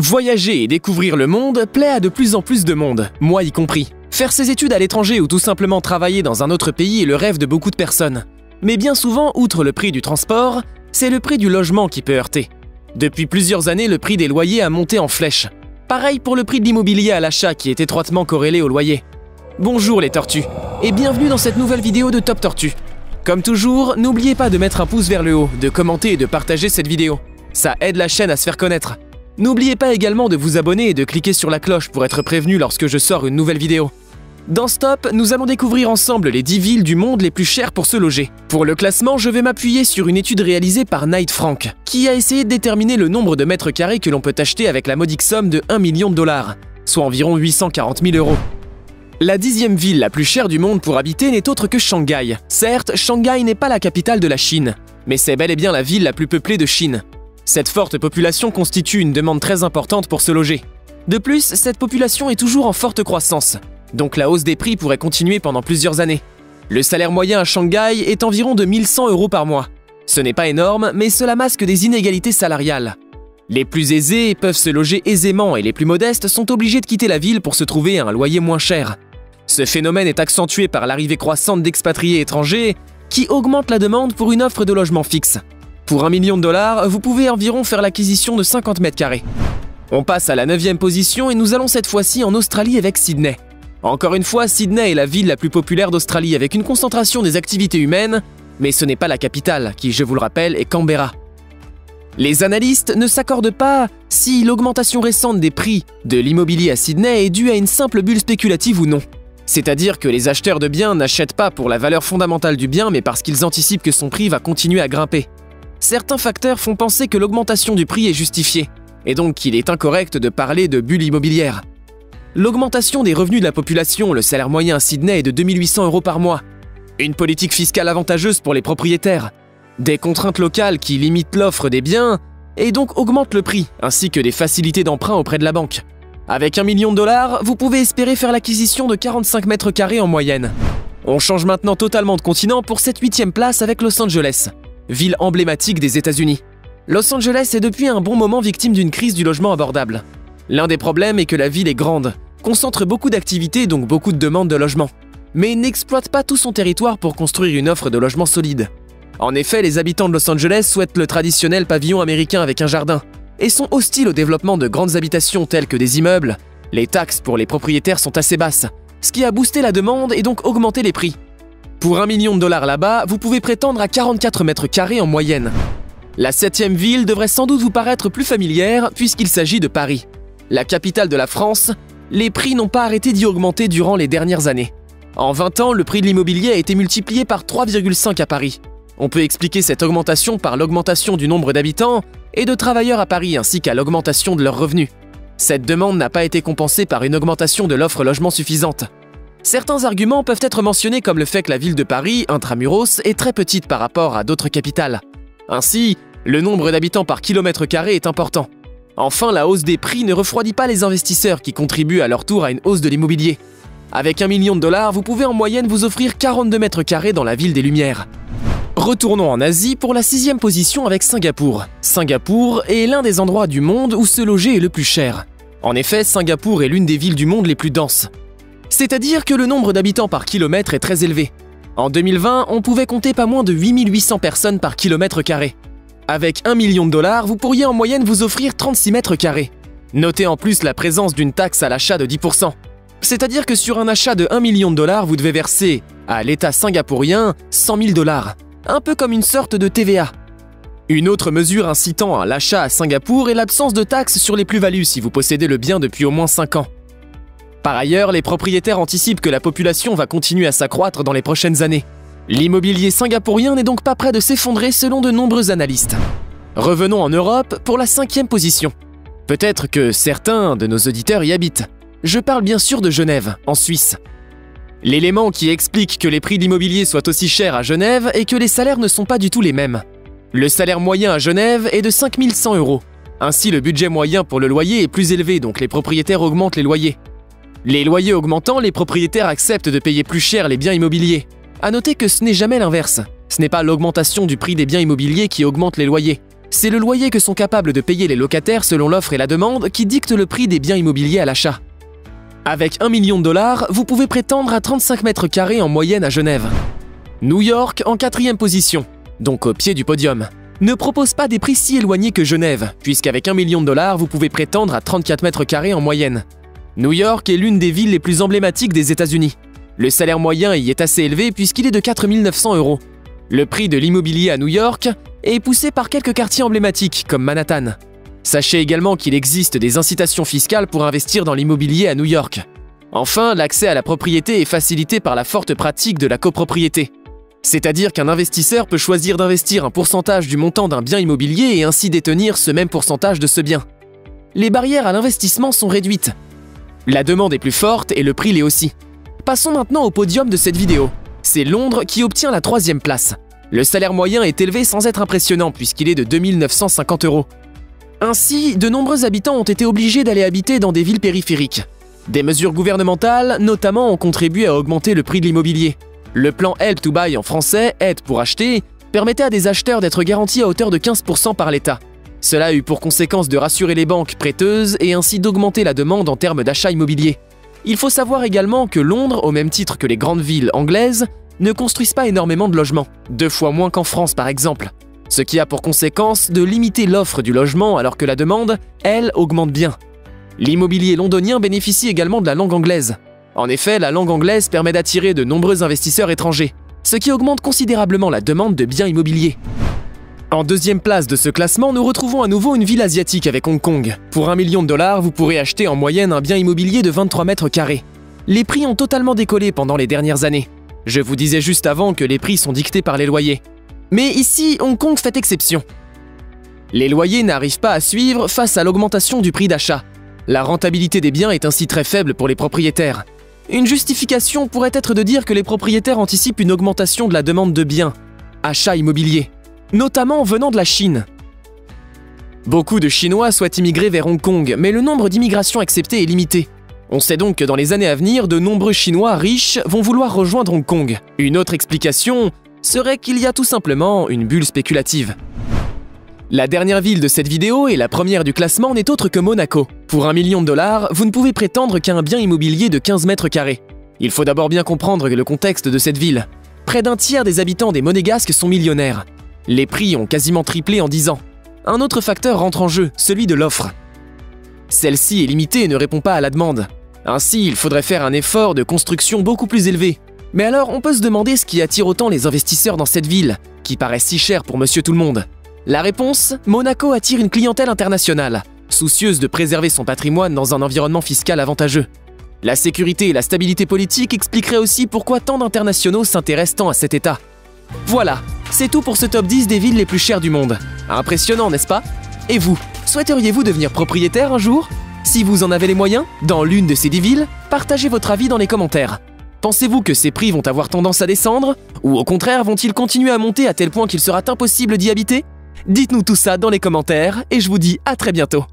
Voyager et découvrir le monde plaît à de plus en plus de monde, moi y compris. Faire ses études à l'étranger ou tout simplement travailler dans un autre pays est le rêve de beaucoup de personnes. Mais bien souvent, outre le prix du transport, c'est le prix du logement qui peut heurter. Depuis plusieurs années, le prix des loyers a monté en flèche. Pareil pour le prix de l'immobilier à l'achat qui est étroitement corrélé au loyer. Bonjour les tortues, et bienvenue dans cette nouvelle vidéo de Top Tortue. Comme toujours, n'oubliez pas de mettre un pouce vers le haut, de commenter et de partager cette vidéo. Ça aide la chaîne à se faire connaître. N'oubliez pas également de vous abonner et de cliquer sur la cloche pour être prévenu lorsque je sors une nouvelle vidéo. Dans ce top, nous allons découvrir ensemble les 10 villes du monde les plus chères pour se loger. Pour le classement, je vais m'appuyer sur une étude réalisée par Knight Frank, qui a essayé de déterminer le nombre de mètres carrés que l'on peut acheter avec la modique somme de 1 million de dollars, soit environ 840 000 euros. La 10e ville la plus chère du monde pour habiter n'est autre que Shanghai. Certes, Shanghai n'est pas la capitale de la Chine, mais c'est bel et bien la ville la plus peuplée de Chine. Cette forte population constitue une demande très importante pour se loger. De plus, cette population est toujours en forte croissance, donc la hausse des prix pourrait continuer pendant plusieurs années. Le salaire moyen à Shanghai est environ de 1100 euros par mois. Ce n'est pas énorme, mais cela masque des inégalités salariales. Les plus aisés peuvent se loger aisément et les plus modestes sont obligés de quitter la ville pour se trouver à un loyer moins cher. Ce phénomène est accentué par l'arrivée croissante d'expatriés étrangers qui augmentent la demande pour une offre de logement fixe. Pour 1 million de dollars, vous pouvez environ faire l'acquisition de 50 mètres carrés. On passe à la 9e position et nous allons cette fois-ci en Australie avec Sydney. Encore une fois, Sydney est la ville la plus populaire d'Australie avec une concentration des activités humaines, mais ce n'est pas la capitale, qui, je vous le rappelle, est Canberra. Les analystes ne s'accordent pas si l'augmentation récente des prix de l'immobilier à Sydney est due à une simple bulle spéculative ou non. C'est-à-dire que les acheteurs de biens n'achètent pas pour la valeur fondamentale du bien, mais parce qu'ils anticipent que son prix va continuer à grimper. Certains facteurs font penser que l'augmentation du prix est justifiée, et donc qu'il est incorrect de parler de bulle immobilière. L'augmentation des revenus de la population, le salaire moyen à Sydney est de 2800 euros par mois. Une politique fiscale avantageuse pour les propriétaires. Des contraintes locales qui limitent l'offre des biens et donc augmentent le prix, ainsi que des facilités d'emprunt auprès de la banque. Avec 1 million de dollars, vous pouvez espérer faire l'acquisition de 45 mètres carrés en moyenne. On change maintenant totalement de continent pour cette 8e place avec Los Angeles, ville emblématique des États-Unis. Los Angeles est depuis un bon moment victime d'une crise du logement abordable. L'un des problèmes est que la ville est grande, concentre beaucoup d'activités donc beaucoup de demandes de logement, mais n'exploite pas tout son territoire pour construire une offre de logement solide. En effet, les habitants de Los Angeles souhaitent le traditionnel pavillon américain avec un jardin, et sont hostiles au développement de grandes habitations telles que des immeubles. Les taxes pour les propriétaires sont assez basses, ce qui a boosté la demande et donc augmenté les prix. Pour 1 million de dollars là-bas, vous pouvez prétendre à 44 mètres carrés en moyenne. La 7e ville devrait sans doute vous paraître plus familière puisqu'il s'agit de Paris. La capitale de la France, les prix n'ont pas arrêté d'y augmenter durant les dernières années. En 20 ans, le prix de l'immobilier a été multiplié par 3,5 à Paris. On peut expliquer cette augmentation par l'augmentation du nombre d'habitants et de travailleurs à Paris ainsi qu'à l'augmentation de leurs revenus. Cette demande n'a pas été compensée par une augmentation de l'offre logement suffisante. Certains arguments peuvent être mentionnés comme le fait que la ville de Paris, intramuros, est très petite par rapport à d'autres capitales. Ainsi, le nombre d'habitants par kilomètre carré est important. Enfin, la hausse des prix ne refroidit pas les investisseurs qui contribuent à leur tour à une hausse de l'immobilier. Avec 1 million de dollars, vous pouvez en moyenne vous offrir 42 mètres carrés dans la ville des Lumières. Retournons en Asie pour la 6e position avec Singapour. Singapour est l'un des endroits du monde où se loger est le plus cher. En effet, Singapour est l'une des villes du monde les plus denses. C'est-à-dire que le nombre d'habitants par kilomètre est très élevé. En 2020, on pouvait compter pas moins de 8800 personnes par kilomètre carré. Avec 1 million de dollars, vous pourriez en moyenne vous offrir 36 mètres carrés. Notez en plus la présence d'une taxe à l'achat de 10%. C'est-à-dire que sur un achat de 1 million de dollars, vous devez verser à l'État singapourien 100 000 dollars. Un peu comme une sorte de TVA. Une autre mesure incitant à l'achat à Singapour est l'absence de taxes sur les plus-values si vous possédez le bien depuis au moins 5 ans. Par ailleurs, les propriétaires anticipent que la population va continuer à s'accroître dans les prochaines années. L'immobilier singapourien n'est donc pas près de s'effondrer selon de nombreux analystes. Revenons en Europe pour la 5e position. Peut-être que certains de nos auditeurs y habitent. Je parle bien sûr de Genève, en Suisse. L'élément qui explique que les prix de l'immobilier soient aussi chers à Genève est que les salaires ne sont pas du tout les mêmes. Le salaire moyen à Genève est de 5 100 euros. Ainsi, le budget moyen pour le loyer est plus élevé, donc les propriétaires augmentent les loyers. Les loyers augmentant, les propriétaires acceptent de payer plus cher les biens immobiliers. À noter que ce n'est jamais l'inverse. Ce n'est pas l'augmentation du prix des biens immobiliers qui augmente les loyers. C'est le loyer que sont capables de payer les locataires selon l'offre et la demande qui dicte le prix des biens immobiliers à l'achat. Avec 1 million de dollars, vous pouvez prétendre à 35 mètres carrés en moyenne à Genève. New York, en 4e position, donc au pied du podium, ne propose pas des prix si éloignés que Genève, puisqu'avec 1 million de dollars, vous pouvez prétendre à 34 mètres carrés en moyenne. New York est l'une des villes les plus emblématiques des États-Unis. Le salaire moyen y est assez élevé puisqu'il est de 4 900 €. Le prix de l'immobilier à New York est poussé par quelques quartiers emblématiques comme Manhattan. Sachez également qu'il existe des incitations fiscales pour investir dans l'immobilier à New York. Enfin, l'accès à la propriété est facilité par la forte pratique de la copropriété. C'est-à-dire qu'un investisseur peut choisir d'investir un pourcentage du montant d'un bien immobilier et ainsi détenir ce même pourcentage de ce bien. Les barrières à l'investissement sont réduites. La demande est plus forte et le prix l'est aussi. Passons maintenant au podium de cette vidéo. C'est Londres qui obtient la 3e place. Le salaire moyen est élevé sans être impressionnant puisqu'il est de 2 950 €. Ainsi, de nombreux habitants ont été obligés d'aller habiter dans des villes périphériques. Des mesures gouvernementales, notamment, ont contribué à augmenter le prix de l'immobilier. Le plan Help to Buy en français, aide pour acheter, permettait à des acheteurs d'être garantis à hauteur de 15% par l'État. Cela a eu pour conséquence de rassurer les banques prêteuses et ainsi d'augmenter la demande en termes d'achat immobilier. Il faut savoir également que Londres, au même titre que les grandes villes anglaises, ne construisent pas énormément de logements, 2 fois moins qu'en France par exemple. Ce qui a pour conséquence de limiter l'offre du logement alors que la demande, elle, augmente bien. L'immobilier londonien bénéficie également de la langue anglaise. En effet, la langue anglaise permet d'attirer de nombreux investisseurs étrangers, ce qui augmente considérablement la demande de biens immobiliers. En 2e place de ce classement, nous retrouvons à nouveau une ville asiatique avec Hong Kong. Pour 1 million de dollars, vous pourrez acheter en moyenne un bien immobilier de 23 mètres carrés. Les prix ont totalement décollé pendant les dernières années. Je vous disais juste avant que les prix sont dictés par les loyers. Mais ici, Hong Kong fait exception. Les loyers n'arrivent pas à suivre face à l'augmentation du prix d'achat. La rentabilité des biens est ainsi très faible pour les propriétaires. Une justification pourrait être de dire que les propriétaires anticipent une augmentation de la demande de biens, achats immobiliers, notamment venant de la Chine. Beaucoup de Chinois souhaitent immigrer vers Hong Kong, mais le nombre d'immigrations acceptées est limité. On sait donc que dans les années à venir, de nombreux Chinois riches vont vouloir rejoindre Hong Kong. Une autre explication serait qu'il y a tout simplement une bulle spéculative. La dernière ville de cette vidéo et la première du classement n'est autre que Monaco. Pour 1 million de dollars, vous ne pouvez prétendre qu'à un bien immobilier de 15 mètres carrés. Il faut d'abord bien comprendre le contexte de cette ville. Près d'un tiers des habitants des Monégasques sont millionnaires. Les prix ont quasiment triplé en 10 ans. Un autre facteur rentre en jeu, celui de l'offre. Celle-ci est limitée et ne répond pas à la demande. Ainsi, il faudrait faire un effort de construction beaucoup plus élevé. Mais alors, on peut se demander ce qui attire autant les investisseurs dans cette ville, qui paraît si chère pour monsieur tout le monde. La réponse, Monaco attire une clientèle internationale, soucieuse de préserver son patrimoine dans un environnement fiscal avantageux. La sécurité et la stabilité politique expliqueraient aussi pourquoi tant d'internationaux s'intéressent tant à cet État. Voilà, c'est tout pour ce top 10 des villes les plus chères du monde. Impressionnant, n'est-ce pas? Et vous, souhaiteriez-vous devenir propriétaire un jour? Si vous en avez les moyens, dans l'une de ces 10 villes, partagez votre avis dans les commentaires. Pensez-vous que ces prix vont avoir tendance à descendre? Ou au contraire, vont-ils continuer à monter à tel point qu'il sera impossible d'y habiter? Dites-nous tout ça dans les commentaires et je vous dis à très bientôt.